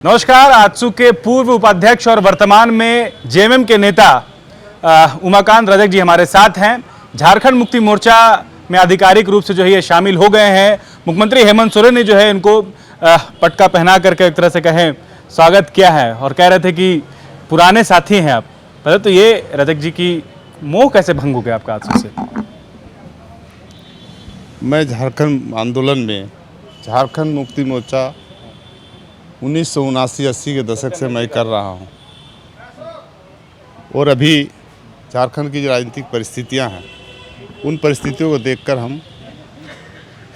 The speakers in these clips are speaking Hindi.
नमस्कार। आजसू के पूर्व उपाध्यक्ष और वर्तमान में जेएमएम के नेता उमाकांत रजक जी हमारे साथ हैं। झारखंड मुक्ति मोर्चा में आधिकारिक रूप से जो है ये शामिल हो गए हैं। मुख्यमंत्री हेमंत सोरेन ने जो है इनको पटका पहना करके एक तरह से कहें स्वागत किया है और कह रहे थे कि पुराने साथी हैं आप। पहले तो ये रजक जी की मोह कैसे भंग हो गया आपका आजसू से? मैं झारखंड आंदोलन में झारखंड मुक्ति मोर्चा 1979-80 के दशक से मैं कर रहा हूं और अभी झारखंड की जो राजनीतिक परिस्थितियां हैं उन परिस्थितियों को देखकर हम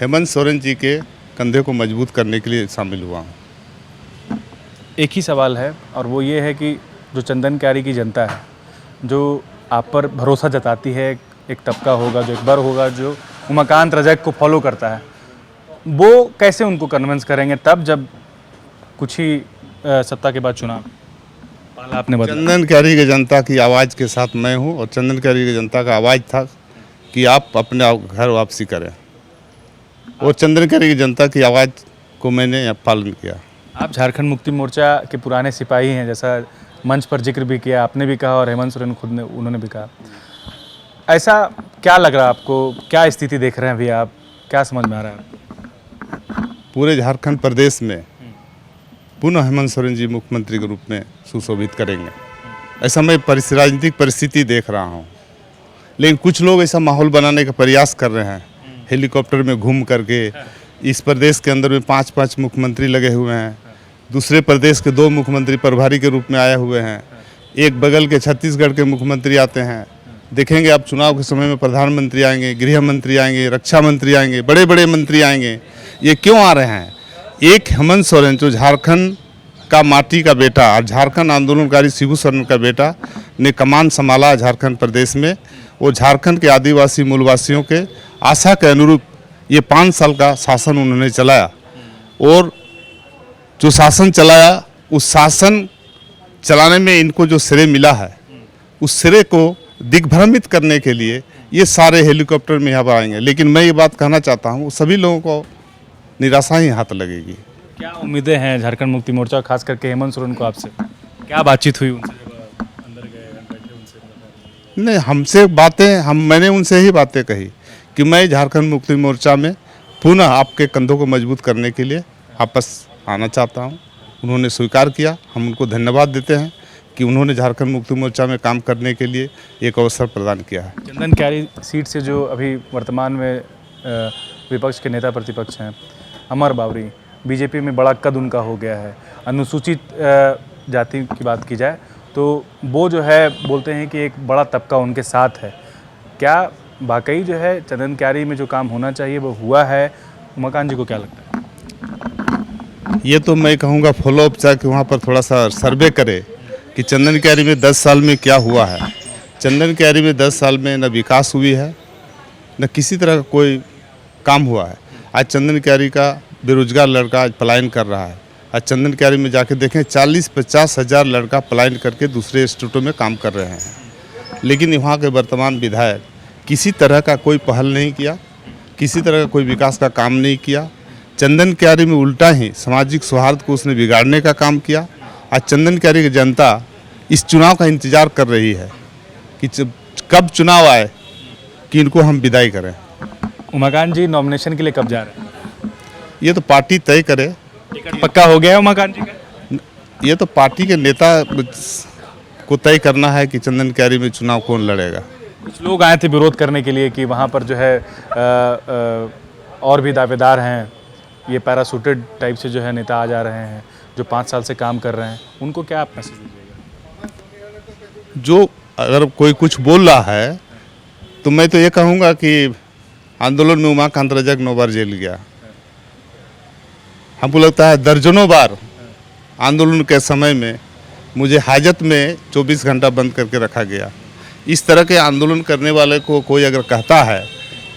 हेमंत सोरेन जी के कंधे को मजबूत करने के लिए शामिल हुआ हूं। एक ही सवाल है और वो ये है कि जो चंदन क्यारी की जनता है जो आप पर भरोसा जताती है, एक तबका होगा जो एक बार होगा जो उमाकांत रजक को फॉलो करता है, वो कैसे उनको कन्विंस करेंगे तब जब कुछ ही सत्ता के बाद चुनाव पाला आपने बदला? चंदन क्यारी की जनता की आवाज़ के साथ मैं हूं और चंदन क्यारी की जनता का आवाज़ था कि आप अपने घर वापसी करें और चंदन क्यारी की जनता की आवाज़ को मैंने पालन किया। आप झारखंड मुक्ति मोर्चा के पुराने सिपाही हैं, जैसा मंच पर जिक्र भी किया, आपने भी कहा और हेमंत सोरेन खुद ने उन्होंने भी कहा। ऐसा क्या लग रहा है आपको, क्या स्थिति देख रहे हैं अभी आप, क्या समझ में आ रहा है? पूरे झारखंड प्रदेश में पुनः हेमंत सोरेन जी मुख्यमंत्री के रूप में सुशोभित करेंगे, ऐसा मैं राजनीतिक परिस्थिति देख रहा हूँ। लेकिन कुछ लोग ऐसा माहौल बनाने का प्रयास कर रहे हैं, हेलीकॉप्टर में घूम करके। इस प्रदेश के अंदर में 5-5 मुख्यमंत्री लगे हुए हैं, दूसरे प्रदेश के 2 मुख्यमंत्री प्रभारी के रूप में आए हुए हैं, एक बगल के छत्तीसगढ़ के मुख्यमंत्री आते हैं। देखेंगे आप चुनाव के समय में प्रधानमंत्री आएंगे, गृह मंत्री आएंगे, रक्षा मंत्री आएंगे, बड़े बड़े मंत्री आएंगे। ये क्यों आ रहे हैं? एक हेमंत सोरेन जो झारखंड का माटी का बेटा और झारखंड आंदोलनकारी शिबू सोरेन का बेटा ने कमान संभाला झारखंड प्रदेश में, वो झारखंड के आदिवासी मूलवासियों के आशा के अनुरूप ये 5 साल का शासन उन्होंने चलाया और जो शासन चलाया उस शासन चलाने में इनको जो श्रेय मिला है उस श्रेय को दिग्भ्रमित करने के लिए ये सारे हेलीकॉप्टर में यहाँ पर आएंगे। लेकिन मैं ये बात कहना चाहता हूँ सभी लोगों को निराशा ही हाथ लगेगी। क्या उम्मीदें हैं झारखंड मुक्ति मोर्चा खास करके हेमंत सोरेन को आपसे? क्या बातचीत हुई उनसे जब अंदर गए, बैठे उनसे? नहीं, हमसे बातें मैंने उनसे ही बातें कही कि मैं झारखंड मुक्ति मोर्चा में पुनः आपके कंधों को मजबूत करने के लिए वापस आना चाहता हूं। उन्होंने स्वीकार किया, हम उनको धन्यवाद देते हैं कि उन्होंने झारखंड मुक्ति मोर्चा में काम करने के लिए एक अवसर प्रदान किया है। चंदन क्यारी सीट से जो अभी वर्तमान में विपक्ष के नेता प्रतिपक्ष हैं अमर बावरी, बीजेपी में बड़ा कद उनका हो गया है। अनुसूचित जाति की बात की जाए तो वो जो है बोलते हैं कि एक बड़ा तबका उनके साथ है। क्या वाकई जो है चंदन क्यारी में जो काम होना चाहिए वो हुआ है? उमाकांत जी को क्या लगता है? ये तो मैं कहूँगा फॉलोअप जाके वहाँ पर थोड़ा सा सर्वे करे कि चंदन क्यारी में 10 साल में क्या हुआ है। चंदन क्यारी में 10 साल में न विकास हुई है न किसी तरह का कोई काम हुआ है। आज चंदन क्यारी का बेरोजगार लड़का आज पलायन कर रहा है। आज चंदन क्यारी में जाके देखें 40-50 हज़ार लड़का पलायन करके दूसरे स्टेटों में काम कर रहे हैं। लेकिन वहाँ के वर्तमान विधायक किसी तरह का कोई पहल नहीं किया, किसी तरह का कोई विकास का काम नहीं किया। चंदन क्यारी में उल्टा ही सामाजिक सौहार्द को उसने बिगाड़ने का काम किया। आज चंदन क्यारी की जनता इस चुनाव का इंतज़ार कर रही है कि कब चुनाव आए कि इनको हम विदाई करें। उमाकांत जी नॉमिनेशन के लिए कब जा रहे हैं? ये तो पार्टी तय करे। टिकट पक्का हो गया है उमाकांत जी का? ये तो पार्टी के नेता को तय करना है कि चंदन क्यारी में चुनाव कौन लड़ेगा। कुछ लोग आए थे विरोध करने के लिए कि वहाँ पर जो है और भी दावेदार हैं, ये पैरासूटेड टाइप से जो है नेता आ जा रहे हैं जो 5 साल से काम कर रहे हैं, उनको क्या आप मैसेज दीजिएगा? जो अगर कोई कुछ बोल रहा है तो मैं तो ये कहूँगा कि आंदोलन में उमाकांत रजक 9 बार जेल गया। हमको लगता है दर्जनों बार आंदोलन के समय में मुझे हाजत में 24 घंटा बंद करके रखा गया। इस तरह के आंदोलन करने वाले को कोई अगर कहता है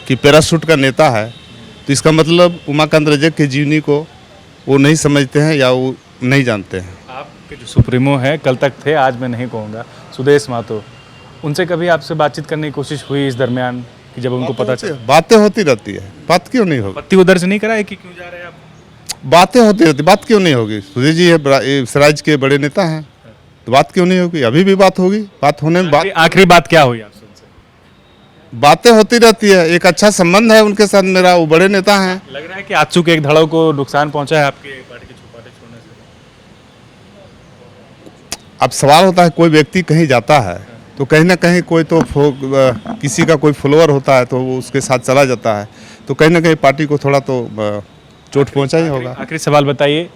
कि पैराशूट का नेता है तो इसका मतलब उमाकांत रजक के जीवनी को वो नहीं समझते हैं या वो नहीं जानते हैं। आपके जो सुप्रीमो है, कल तक थे, आज मैं नहीं कहूँगा, सुदेश महतो, उनसे कभी आपसे बातचीत करने की कोशिश हुई इस दरमियान कि जब उनको पता चला? बातें होती रहती है, बात क्यों नहीं होगी? पत्ती उधर से नहीं कराए कि क्यों जा रहे हैं आप? बातें होती रहती, बात क्यों नहीं होगी? सुधीर जी है इस राज्य के बड़े नेता हैं, तो बात क्यों नहीं होगी? अभी भी बात होगी, बात होने में आखिरी बात क्या हुई आपसे उनसे? बातें होती रहती है। एक अच्छा संबंध है उनके साथ मेरा, वो बड़े नेता हैं। लग रहा है कि आजसू के एक धड़ों को नुकसान पहुंचा है आपके पार्टी के पार्टी छोड़ने से। अब सवाल होता है, कोई व्यक्ति कहीं जाता है तो कहीं ना कहीं कोई तो किसी का कोई फॉलोअर होता है तो वो उसके साथ चला जाता है, तो कहीं ना कहीं पार्टी को थोड़ा तो चोट पहुंचा ही होगा। आखिरी सवाल बताइए,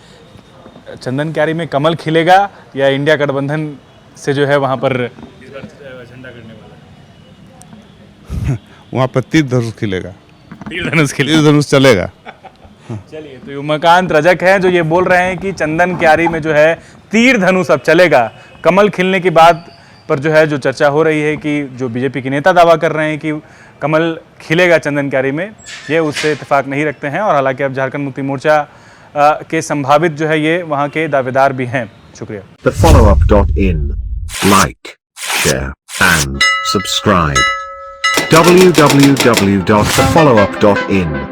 चंदन क्यारी में कमल खिलेगा या इंडिया गठबंधन से जो है वहां पर इस बार झंडा गिरने वाला है? वहाँ पर तीर धनुष खिलेगा, तीर धनुष खिलेगा। तीर धनुष चलेगा। चलिए, तो उमाकांत रजक हैं जो ये बोल रहे हैं कि चंदन क्यारी में जो है तीर धनुष अब चलेगा। कमल खिलने की बात पर जो है जो चर्चा हो रही है कि जो बीजेपी के नेता दावा कर रहे हैं कि कमल खिलेगा चंदन क्यारी में, ये उससे इत्तेफाक नहीं रखते हैं। और हालांकि अब झारखंड मुक्ति मोर्चा के संभावित जो है ये वहाँ के दावेदार भी हैं। शुक्रिया। thefollowup.in. Like, share and subscribe. www.thefollowup.in